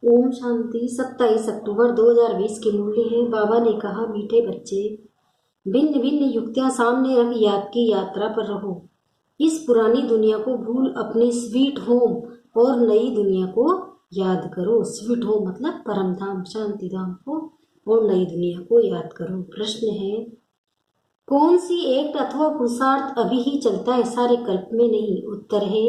ओम शांति। 27 अक्टूबर 2020 की मुरली है। बाबा ने कहा, मीठे बच्चे, भिन्न भिन्न युक्तियां सामने रख याद की यात्रा पर रहो। इस पुरानी दुनिया को भूल अपने स्वीट होम और नई दुनिया को याद करो। स्वीट होम मतलब परम धाम, शांति धाम को, और नई दुनिया को याद करो। प्रश्न है, कौन सी एक्ट अथवा पुरुषार्थ अभी ही चलता है, सारे कल्प में नहीं? उत्तर है,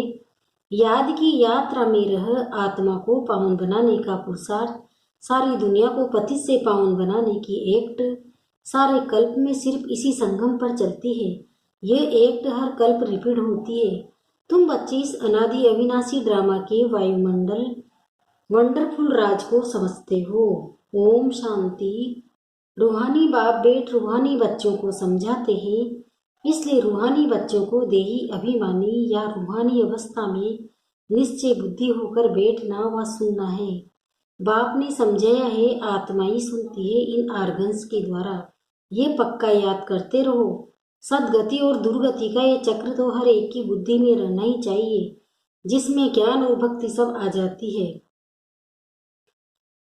याद की यात्रा में रह आत्मा को पावन बनाने का पुरुषार्थ, सारी दुनिया को पतित से पावन बनाने की एक्ट सारे कल्प में सिर्फ इसी संगम पर चलती है। ये एक्ट हर कल्प रिपीट होती है। तुम बच्चे इस अनादि अविनाशी ड्रामा के वायुमंडल वंडरफुल राज को समझते हो। ओम शांति। रूहानी बाप बेट रूहानी बच्चों को समझाते हैं, इसलिए रूहानी बच्चों को देही अभिमानी या रूहानी अवस्था में निश्चय बुद्धि होकर बैठना व सुनना है। बाप ने समझाया है, आत्मा ही सुनती है इन आर्गन्स के द्वारा। ये पक्का याद करते रहो। सदगति और दुर्गति का ये चक्र तो हर एक की बुद्धि में रहना ही चाहिए, जिसमें ज्ञान और भक्ति सब आ जाती है।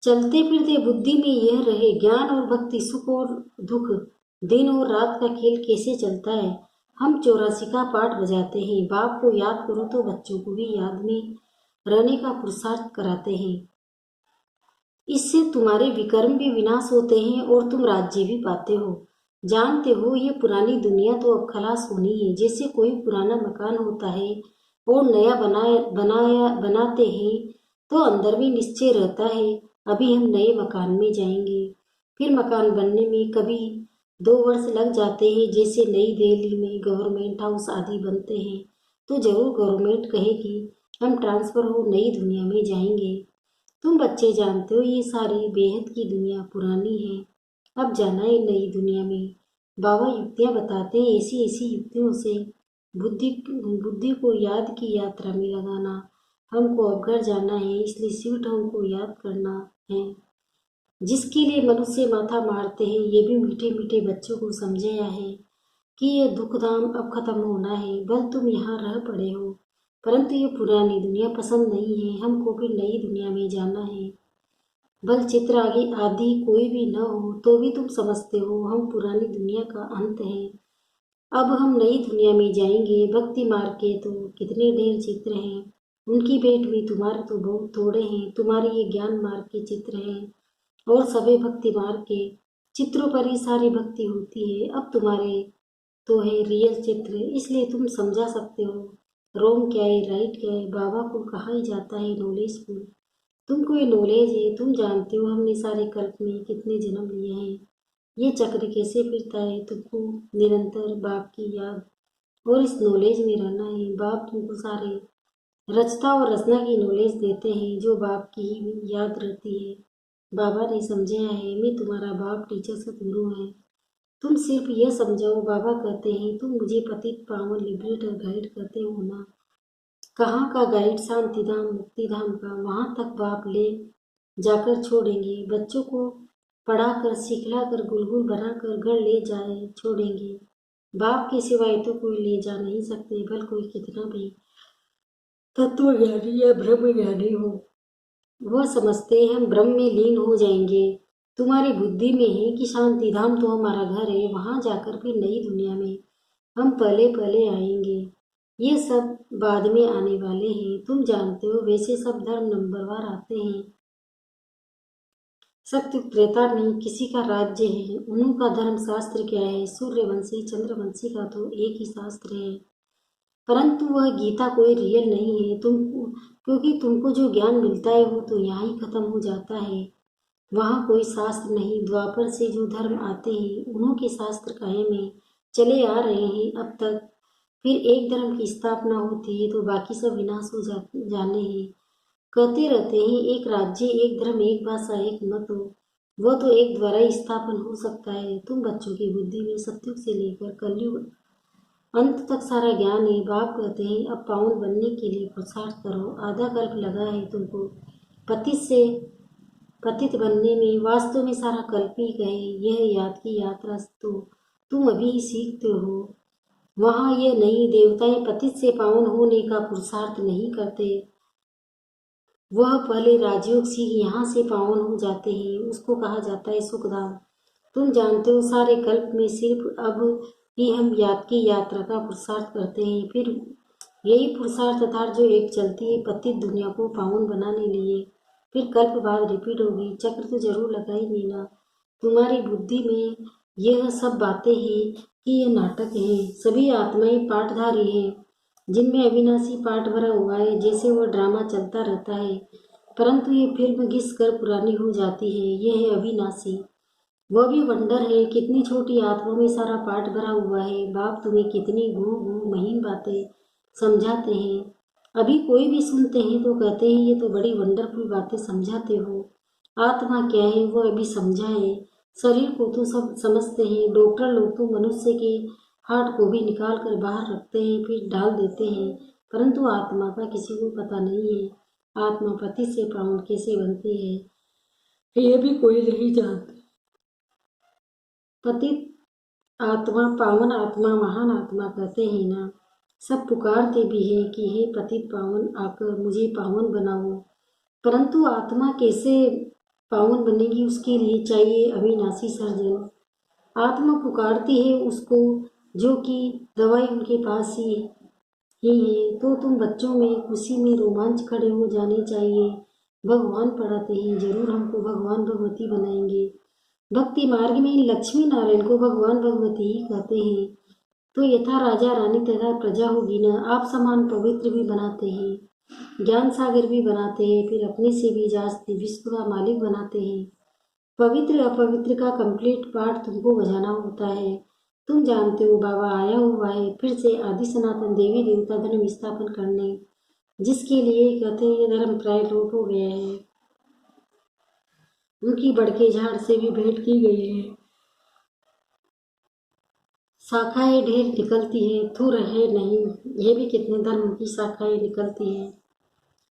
चलते फिरते बुद्धि में यह रहे, ज्ञान और भक्ति, सुख और दुख, दिन और रात का खेल कैसे चलता है। हम 84 का पाठ बजाते हैं। बाप को याद करो तो बच्चों को भी याद में रहने का पुरुषार्थ कराते हैं। इससे तुम्हारे विकर्म भी विनाश होते हैं और तुम राज्य भी पाते हो। जानते हो, ये पुरानी दुनिया तो अब खलास होनी है। जैसे कोई पुराना मकान होता है और नया बनाते हैं तो अंदर भी निश्चय रहता है, अभी हम नए मकान में जाएंगे। फिर मकान बनने में कभी 2 वर्ष लग जाते हैं। जैसे नई दिल्ली में गवर्नमेंट हाउस आदि बनते हैं तो जरूर गवर्नमेंट कहेगी हम ट्रांसफर हो नई दुनिया में जाएंगे। तुम बच्चे जानते हो, ये सारी बेहद की दुनिया पुरानी है, अब जाना है नई दुनिया में। बाबा युक्तियां बताते हैं, ऐसी ऐसी युक्तियों से बुद्धि बुद्धि को याद की यात्रा में लगाना। हमको अब घर जाना है, इसलिए स्वीट होम को याद करना है, जिसके लिए मनुष्य माथा मारते हैं। ये भी मीठे मीठे बच्चों को समझाया है कि ये दुख धाम अब खत्म होना है। बल तुम यहाँ रह पड़े हो, परंतु ये पुरानी दुनिया पसंद नहीं है। हमको भी नई दुनिया में जाना है। बल चित्र आगे आदि कोई भी न हो तो भी तुम समझते हो हम पुरानी दुनिया का अंत है। अब हम नई दुनिया में जाएंगे। भक्ति मार्ग के तो कितने ढेर चित्र हैं, उनकी भेंट में तुम्हारे तो बहुत थोड़े हैं। तुम्हारे ये ज्ञान मार्ग के चित्र हैं और सभी भक्ति मार्ग के चित्रों पर ही सारी भक्ति होती है। अब तुम्हारे तो है रियल चित्र, इसलिए तुम समझा सकते हो रॉन्ग क्या है, राइट क्या है। बाबा को कहा ही जाता है नॉलेजफुल। तुमको ये नॉलेज है, तुम जानते हो हमने सारे कल्प में कितने जन्म लिए हैं, ये चक्र कैसे फिरता है। तुमको निरंतर बाप की याद और इस नॉलेज में रहना है। बाप तुमको सारे रचता और रचना की नॉलेज देते हैं, जो बाप की ही याद रहती है। बाबा ने समझाया है, मैं तुम्हारा बाप टीचर सतगुरु है, तुम सिर्फ यह समझाओ। बाबा कहते हैं, तुम मुझे पतित पावन लिबरेटर गाइड करते हो ना। कहाँ का गाइड? शांति धाम मुक्ति धाम का। वहां तक बाप ले जाकर छोड़ेंगे। बच्चों को पढ़ाकर सिखलाकर गुलगुल बनाकर घर ले जाए छोड़ेंगे। बाप के सिवाय तो कोई ले जा नहीं सकते, बल कोई कितना भी तत्वज्ञानी या ब्रह्म ज्ञानी हो, वह समझते हैं हम ब्रह्म में लीन हो जाएंगे। तुम्हारी बुद्धि में है कि शांति धाम तो हमारा घर है, वहां जाकर फिर नई दुनिया में हम पहले पहले आएंगे। ये सब बाद में आने वाले हैं। तुम जानते हो, वैसे सब धर्म नंबरवार आते हैं। सत्य त्रेता में किसी का राज्य है, उन्हों का धर्म शास्त्र क्या है? सूर्यवंशी चंद्रवंशी का तो एक ही शास्त्र है, परंतु वह गीता कोई रियल नहीं है। तुमको क्योंकि तुमको जो ज्ञान मिलता है वो तो यहाँ ही खत्म हो जाता है, वहाँ कोई शास्त्र नहीं। द्वापर से जो धर्म आते हैं उन्हों के शास्त्र काहे में चले आ रहे हैं अब तक। फिर एक धर्म की स्थापना होती है तो बाकी सब विनाश हो जाने हैं। कहते रहते हैं एक राज्य एक धर्म एक भाषा एक मत हो, वह तो एक द्वारा ही स्थापन हो सकता है। तुम बच्चों की बुद्धि में सत्युग से लेकर कलयुग अंत तक सारा ज्ञान है। बाप कहते हैं अब पावन बनने के लिए पुरुषार्थ करो। आधा कल्प लगा है तुमको पतित से पतित बनने में, वास्तव में सारा कल्प ही गए। यह याद की यात्रा तो तुम अभी ही सीखते हो। वहाँ यह नहीं, देवताएं पतित से पावन होने का पुरुषार्थ नहीं करते, वह पहले राजयोग सीख यहाँ से पावन हो जाते हैं, उसको कहा जाता है सुखधाम। तुम जानते हो सारे कल्प में सिर्फ अब ही हम याद की यात्रा का पुरुषार्थ करते हैं, फिर यही पुरुषार्थ था जो एक चलती है पतित दुनिया को पावन बनाने लिए। फिर कल्प बाद रिपीट होगी, चक्र तो जरूर लगाएंगे ना। तुम्हारी बुद्धि में यह सब बातें हैं कि ये नाटक है, सभी आत्माएं पाठधारी हैं जिनमें अविनाशी पाठ भरा हुआ है, जैसे वह ड्रामा चलता रहता है परंतु ये फिल्म घिस कर पुरानी हो जाती है। यह है अविनाशी। वह भी वंडर है, कितनी छोटी आत्माओं में सारा पाठ भरा हुआ है। बाप तुम्हें कितनी गूढ़ गूढ़ महीन बातें समझाते हैं, अभी कोई भी सुनते हैं तो कहते हैं ये तो बड़ी वंडरफुल बातें समझाते हो। आत्मा क्या है वो अभी समझा है। शरीर को तो सब समझते हैं, डॉक्टर लोग तो मनुष्य के हार्ट को भी निकाल कर बाहर रखते हैं फिर डाल देते हैं, परंतु आत्मा का किसी को पता नहीं है। आत्मा पति से पावन कैसे बनती है ये भी कोई नहीं जानता। पतित आत्मा पावन आत्मा महान आत्मा कहते हैं ना, सब पुकारते भी हैं कि हे पतित पावन आकर मुझे पावन बनाओ, परंतु आत्मा कैसे पावन बनेगी, उसके लिए चाहिए अविनाशी सर्जन। आत्मा पुकारती है उसको जो कि दवाई उनके पास ही है। तो तुम बच्चों में खुशी में रोमांच खड़े हो जाने चाहिए। भगवान पढ़ाते हैं जरूर हमको भगवान भगवती बनाएंगे। भक्ति मार्ग में लक्ष्मी नारायण को भगवान भगवती ही कहते हैं। तो यथा राजा रानी तथा प्रजा होगी न, आप समान पवित्र भी बनाते हैं, ज्ञान सागर भी बनाते हैं, फिर अपने से भी जास्ती विश्व का मालिक बनाते हैं। पवित्र अपवित्र का कंप्लीट पार्ट तुमको बजाना होता है। तुम जानते हो बाबा आया हुआ है फिर से आदि सनातन देवी देवता धर्म स्थापन करने, जिसके लिए कहते हैं ये धर्म प्राय लोप हो गया है। उनकी बड़के झाड़ से भी भेंट की गई है, शाखाएं ढेर निकलती है, थुर है नहीं। ये भी कितने धर्म की शाखाएं निकलती है।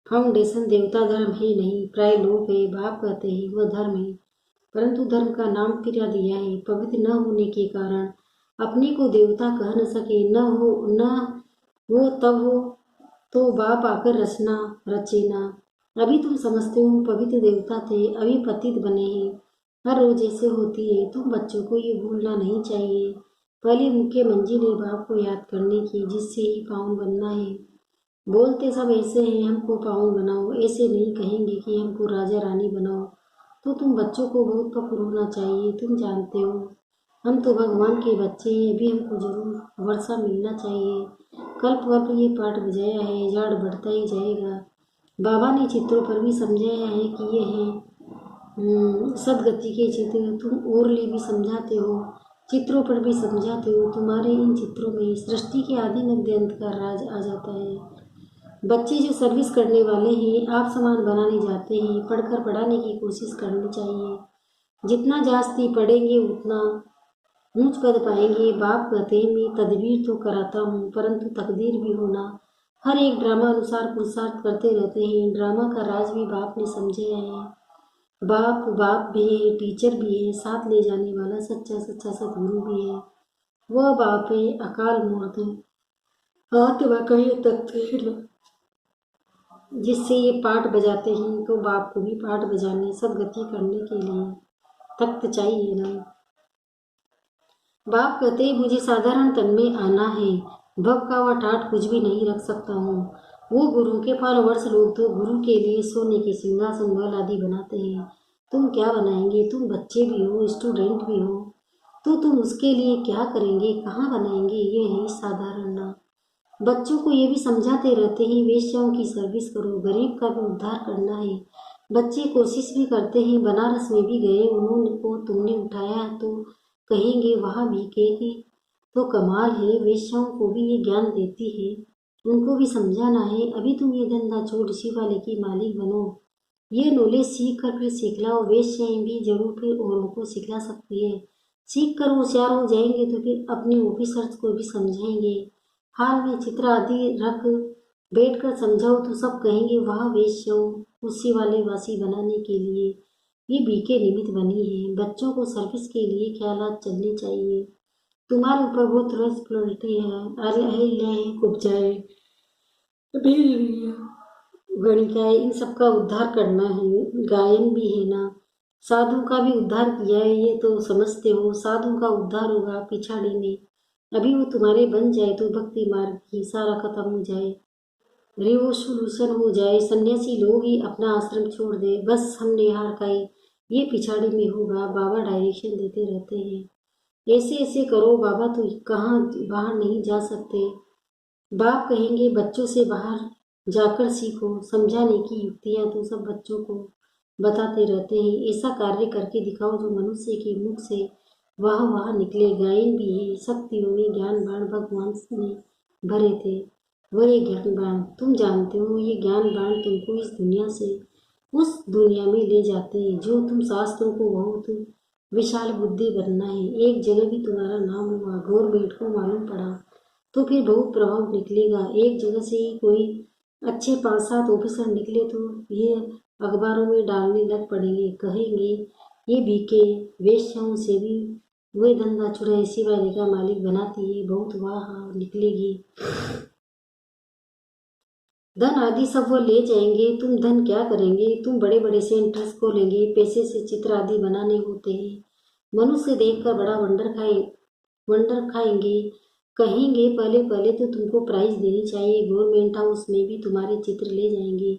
फाउंडेशन देवता धर्म है नहीं, प्राय लोग है। बाप कहते हैं वह धर्म है, परंतु धर्म का नाम फिरा दिया है। पवित्र न होने के कारण अपने को देवता कह न सके, न वो तब हो तो बाप आकर रचना रचेना। अभी तुम समझते हो पवित्र देवता थे, अभी पतित बने हैं। हर रोज ऐसे होती है, तुम बच्चों को ये भूलना नहीं चाहिए। पहली मुख्य मंजिल है बाप को याद करने की, जिससे ही पावन बनना है। बोलते सब ऐसे हैं हमको पावन बनाओ, ऐसे नहीं कहेंगे कि हमको राजा रानी बनाओ। तो तुम बच्चों को बहुत पक्र होना चाहिए। तुम जानते हो हम तो भगवान के बच्चे हैं, अभी हमको जरूर वर्षा मिलना चाहिए। कल्प कल्प ये पाठ बजाया है, झाड़ बढ़ता ही जाएगा। बाबा ने चित्रों पर भी समझाया है कि ये है सदगति के चित्र। तुम ओरली भी समझाते हो, चित्रों पर भी समझाते हो। तुम्हारे इन चित्रों में सृष्टि के आदि मध्य अंत का राज आ जाता है। बच्चे जो सर्विस करने वाले हैं आप समान बनाने जाते हैं, पढ़कर पढ़ाने की कोशिश करनी चाहिए। जितना जास्ती पढ़ेंगे उतना ऊंच पद पाएंगे। बाप कहते हैं मैं तदबीर तो कराता हूँ परंतु तकदीर भी होना। हर एक ड्रामा अनुसार पुरुषार्थ करते रहते हैं। ड्रामा का राज भी बाप ने समझे है। बाप भी है, टीचर भी है, साथ ले जाने वाला सच्चा सच्चा सदगुरु भी है। वह बाप है अकाल मूर्त, आत्मा का ये तत्व है जिससे ये पाठ बजाते हैं। तो बाप को भी पाठ बजाने सदगति करने के लिए तख्त चाहिए ना। बाप कहते हैं मुझे साधारण तन में आना है, भव का वह ठाठ कुछ भी नहीं रख सकता हूँ। वो गुरु के फॉलोवर्स लोग तो गुरु के लिए सोने के सिंहासन महल आदि बनाते हैं। तुम क्या बनाएंगे? तुम बच्चे भी हो, स्टूडेंट भी हो, तो तुम उसके लिए क्या करेंगे, कहाँ बनाएंगे? ये है साधारण ना। बच्चों को ये भी समझाते रहते हैं वेश्याओं की सर्विस करो, गरीब का भी उद्धार करना है। बच्चे कोशिश भी करते हैं, बनारस में भी गए, उन्होंने को तुमने उठाया तो कहेंगे वहाँ भीखेगी। तो कमाल है, वेश्याओं को भी ये ज्ञान देती है, उनको भी समझाना है। अभी तुम ये धंधा छोड़ इसी वाले की मालिक बनो, ये नॉलेज सीख कर फिर सिखलाओ। वेश्याएं भी जरूर फिर औरों को सिखला सकती है। सीख कर होशियार हो जाएंगे तो फिर अपने ऑफिसर्स को भी समझाएंगे। हाल में चित्र आदि रख बैठ कर समझाओ तो सब कहेंगे वाह वेश्याओं उसी वाले वासी बनाने के लिए ये बीके निमित्त बनी है। बच्चों को सर्विस के लिए ख्यालात चलने चाहिए। तुम्हारे ऊपर बहुत रिस्पॉन्सिबिलिटी है, अरे है कुछ जाए भेज रही है। गणिका है, इन सबका उद्धार करना है। गायन भी है ना, साधु का भी उद्धार किया है, ये तो समझते हो। साधु का उद्धार होगा पिछाड़ी में, अभी वो तुम्हारे बन जाए तो भक्ति मार्ग की सारा खत्म हो जाए, रिवोल्यूशन हो जाए, सन्यासी लोग ही अपना आश्रम छोड़ दे, बस हमने हार खाई, ये पिछाड़ी में होगा। बाबा डायरेक्शन देते रहते हैं, ऐसे ऐसे करो बाबा, तो कहाँ बाहर नहीं जा सकते। बाप कहेंगे बच्चों से बाहर जाकर सीखो, समझाने की युक्तियां तो सब बच्चों को बताते रहते हैं। ऐसा कार्य करके दिखाओ जो मनुष्य के मुख से वाह वाह निकले। गायन भी है, शक्तियों में ज्ञान बाण भगवान ने भरे थे, वही ज्ञान बाण तुम जानते हो। ये ज्ञान बाण तुमको इस दुनिया से उस दुनिया में ले जाते हैं जो तुम शास्त्रों को बहुत विशाल बुद्धि बनना है। एक जगह भी तुम्हारा नाम हुआ, गवर्नमेंट को मालूम पड़ा तो फिर बहुत प्रभाव निकलेगा। एक जगह से ही कोई अच्छे 5-7 ऑफिसर निकले तो ये अखबारों में डालने लग पड़ेंगे, कहेंगे ये बीके वेश्याओं से भी वही धंधा छुड़ाए शिवाजी का मालिक बनाती है, बहुत वाह निकलेगी। धन आदि सब वो ले जाएंगे, तुम धन क्या करेंगे? तुम बड़े बड़े सेंटर्स खोलेंगे, पैसे से चित्र आदि बनाने होते हैं। मनुष्य देखकर बड़ा वंडर खाएंगे, कहेंगे पहले पहले तो तुमको प्राइज देनी चाहिए। गवर्नमेंट हाउस में भी तुम्हारे चित्र ले जाएंगे,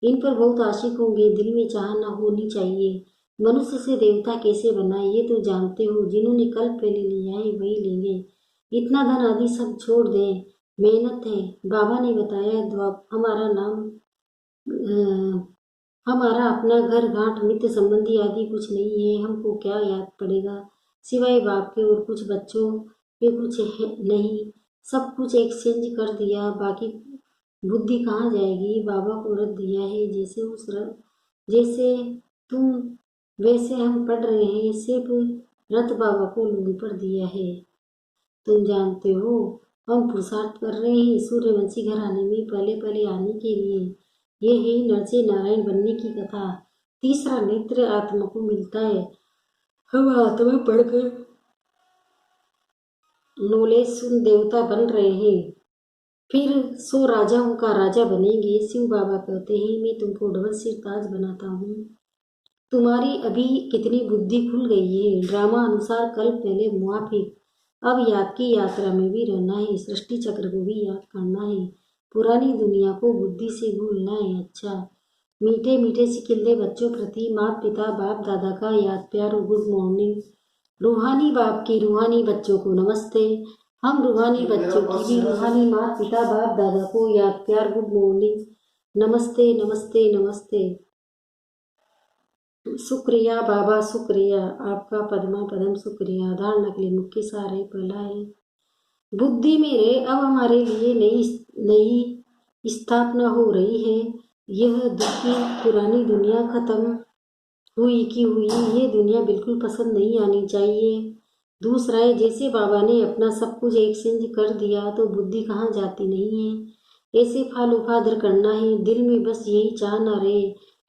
इन पर बहुत आशिक होंगे, दिल में चाह न होनी चाहिए। मनुष्य से देवता कैसे बनाए ये तो जानते हो, जिन्होंने कल्प पहले लिया है वही लेंगे। इतना धन आदि सब छोड़ दें, मेहनत है। बाबा ने बताया हमारा नाम हमारा अपना घर गांठ मित्र संबंधी आदि कुछ नहीं है, हमको क्या याद पड़ेगा सिवाय बाप के, और कुछ बच्चों के कुछ है नहीं, सब कुछ एक्सचेंज कर दिया, बाकी बुद्धि कहाँ जाएगी? बाबा को रख दिया है, जैसे तुम वैसे हम पढ़ रहे हैं, सिर्फ रथ बाबा को लोन पर दिया है। तुम जानते हो हम पुरुषार्थ कर रहे हैं सूर्यवंशी घराने में पहले पहले आने के लिए। ये है नर से नारायण बनने की कथा। तीसरा नेत्र आत्मा को मिलता है, हम आत्मा पढ़कर नॉलेज सुन देवता बन रहे हैं, फिर 100 राजाओं का राजा बनेंगे। शिव बाबा कहते हैं मैं तुमको डबल सिर ताज बनाता हूँ। तुम्हारी अभी कितनी बुद्धि खुल गई है। ड्रामा अनुसार कल पहले मुआफिक, अब याद की यात्रा में भी रहना है, सृष्टि चक्र को भी याद करना है, पुरानी दुनिया को बुद्धि से भूलना है। अच्छा, मीठे मीठे सिकिंदे बच्चों प्रति माता पिता बाप दादा का याद प्यार और गुड मॉर्निंग। रूहानी बाप की रूहानी बच्चों को नमस्ते। हम रूहानी बच्चों की भी रूहानी माता पिता बाप दादा को याद प्यार गुड मॉर्निंग, नमस्ते नमस्ते नमस्ते। शुक्रिया बाबा, शुक्रिया आपका पद्मा पदम, शुक्रिया। धारणा के लिए मुख्य सार है, पहला है बुद्धि मेरे, अब हमारे लिए नई स्थापना हो रही है। यह दुखी पुरानी दुनिया खत्म हुई की हुई, ये दुनिया बिल्कुल पसंद नहीं आनी चाहिए। दूसरा है जैसे बाबा ने अपना सब कुछ एक्सचेंज कर दिया तो बुद्धि कहाँ जाती नहीं है, ऐसे फालूफादर करना है। दिल में बस यही चाह न रहे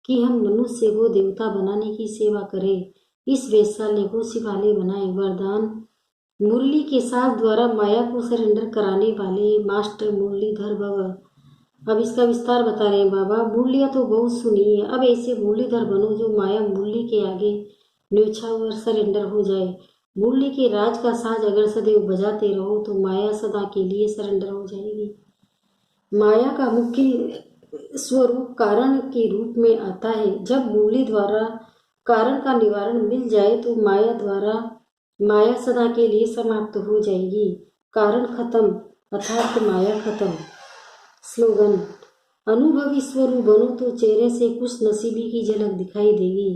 कि हम मनुष्य को देवता बनाने की सेवा करें, इस वैशाल्य को शिवालय बनाए। वरदान मुरली के साथ द्वारा माया को सरेंडर कराने वाले मास्टर मुरलीधर भव। अब इसका विस्तार बता रहे हैं बाबा। मुरलियाँ तो बहुत सुनी है, अब ऐसे मुरलीधर बनो जो माया मुरली के आगे न्योछावर सरेंडर हो जाए। मुरली के राज का साज अगर सदैव बजाते रहो तो माया सदा के लिए सरेंडर हो जाएगी। माया का मुख्य स्वरूप कारण के रूप में आता है। जब मुरली द्वारा कारण का निवारण मिल जाए तो माया सदा के लिए समाप्त हो जाएगी। कारण खत्म अर्थात माया खत्म। स्लोगन, अनुभवी स्वरूप बनो तो चेहरे से कुछ नसीबी की झलक दिखाई देगी।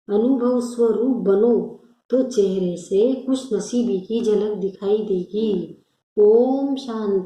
अनुभव स्वरूप बनो तो चेहरे से कुछ नसीबी की झलक दिखाई देगी। ओम शांति।